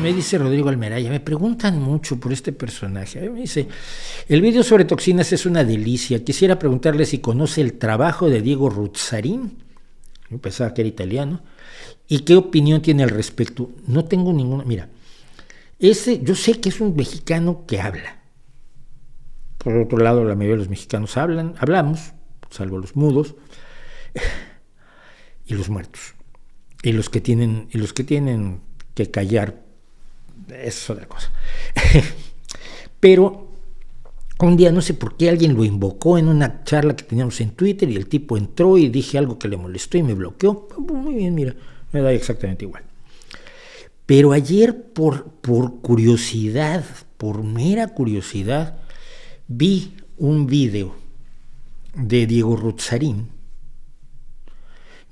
Me dice Rodrigo Almeraya, me preguntan mucho por este personaje. Me dice, el video sobre toxinas es una delicia. Quisiera preguntarle si conoce el trabajo de Diego Ruzzarín. Yo pensaba que era italiano. ¿Y qué opinión tiene al respecto? No tengo ninguna. Mira, yo sé que es un mexicano que habla. Por otro lado, la mayoría de los mexicanos hablamos, salvo los mudos y los muertos. Y los que tienen que callar, es otra cosa. Pero un día no sé por qué alguien lo invocó en una charla que teníamos en Twitter y el tipo entró y dije algo que le molestó y me bloqueó. Muy bien, mira, me da exactamente igual. Pero ayer por curiosidad, por mera curiosidad, vi un video de Diego Ruzzarín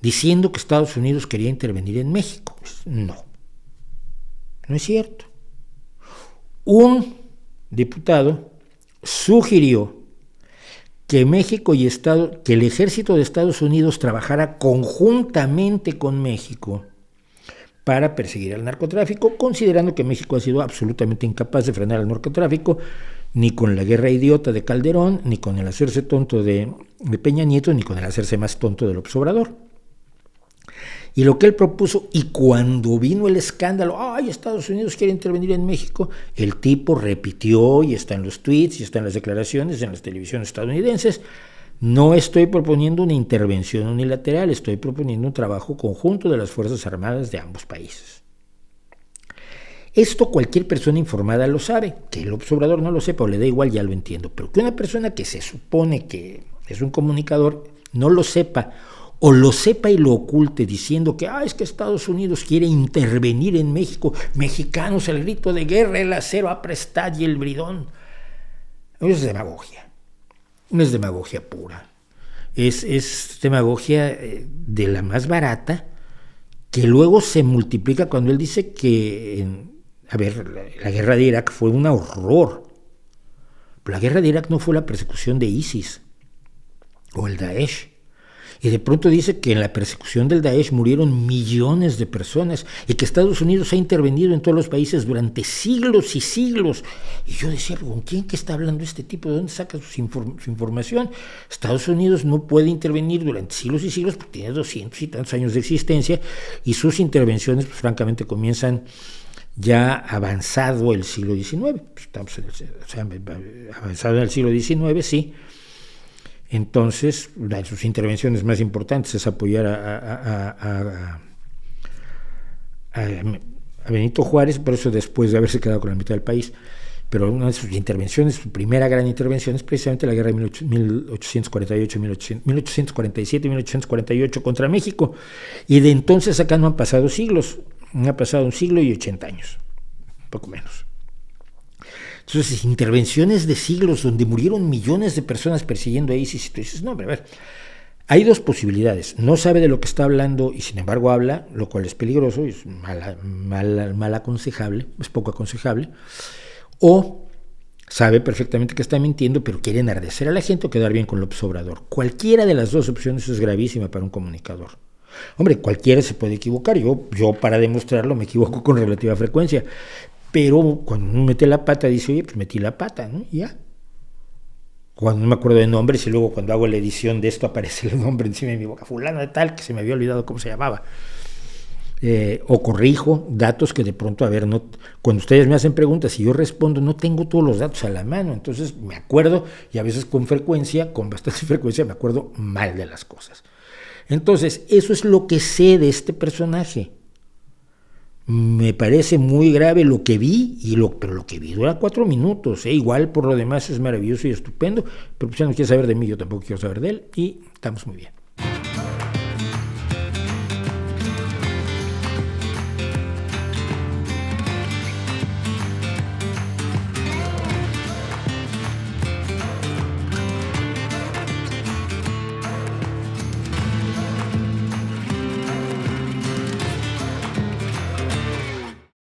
diciendo que Estados Unidos quería intervenir en México. No es cierto. Un diputado sugirió que México y que el ejército de Estados Unidos trabajara conjuntamente con México para perseguir al narcotráfico, considerando que México ha sido absolutamente incapaz de frenar el narcotráfico, ni con la guerra idiota de Calderón, ni con el hacerse tonto de Peña Nieto, ni con el hacerse más tonto de López Obrador. Y lo que él propuso, y cuando vino el escándalo, ¡ay, Estados Unidos quiere intervenir en México!, el tipo repitió, y está en los tweets, y está en las declaraciones, en las televisiones estadounidenses, no estoy proponiendo una intervención unilateral, estoy proponiendo un trabajo conjunto de las Fuerzas Armadas de ambos países. Esto cualquier persona informada lo sabe, que el observador no lo sepa o le da igual, ya lo entiendo, pero que una persona que se supone que es un comunicador no lo sepa, o lo sepa y lo oculte diciendo que es que Estados Unidos quiere intervenir en México, mexicanos, el grito de guerra, el acero aprestad y el bridón. Es demagogia, no es demagogia pura, es demagogia de la más barata, que luego se multiplica cuando él dice que, la guerra de Irak fue un horror, pero la guerra de Irak no fue la persecución de ISIS o el Daesh. Y de pronto dice que en la persecución del Daesh murieron millones de personas y que Estados Unidos ha intervenido en todos los países durante siglos y siglos. Y yo decía, ¿con quién que está hablando este tipo? ¿De dónde saca su información? Estados Unidos no puede intervenir durante siglos y siglos porque tiene 200 y tantos años de existencia y sus intervenciones, pues francamente, comienzan ya avanzado el siglo XIX. Estamos avanzado en el siglo XIX, sí. Entonces, una de sus intervenciones más importantes es apoyar a Benito Juárez, por eso después de haberse quedado con la mitad del país. Pero una de sus intervenciones, su primera gran intervención es precisamente la guerra de 1847 y 1848 contra México. Y de entonces acá no han pasado siglos, ha pasado 1 siglo y 80 años, poco menos. Entonces, intervenciones de siglos donde murieron millones de personas persiguiendo a ISIS, y tú dices, no, a ver, hay dos posibilidades: no sabe de lo que está hablando y sin embargo habla, lo cual es peligroso, es mal aconsejable, es poco aconsejable, o sabe perfectamente que está mintiendo, pero quiere enardecer a la gente o quedar bien con López Obrador. Cualquiera de las dos opciones es gravísima para un comunicador. Hombre, cualquiera se puede equivocar, yo para demostrarlo me equivoco con relativa frecuencia, pero cuando uno mete la pata dice, oye, pues metí la pata, ¿no? Y ya. Cuando no me acuerdo de nombres y luego cuando hago la edición de esto aparece el nombre encima de mi boca, fulano de tal, que se me había olvidado cómo se llamaba. O corrijo datos que de pronto, cuando ustedes me hacen preguntas y yo respondo, no tengo todos los datos a la mano, entonces me acuerdo, y a veces con bastante frecuencia me acuerdo mal de las cosas. Entonces, eso es lo que sé de este personaje. Me parece muy grave lo que vi, pero lo que vi dura 4 minutos. Igual por lo demás es maravilloso y estupendo, pero pues ya no quiere saber de mí, yo tampoco quiero saber de él, y estamos muy bien.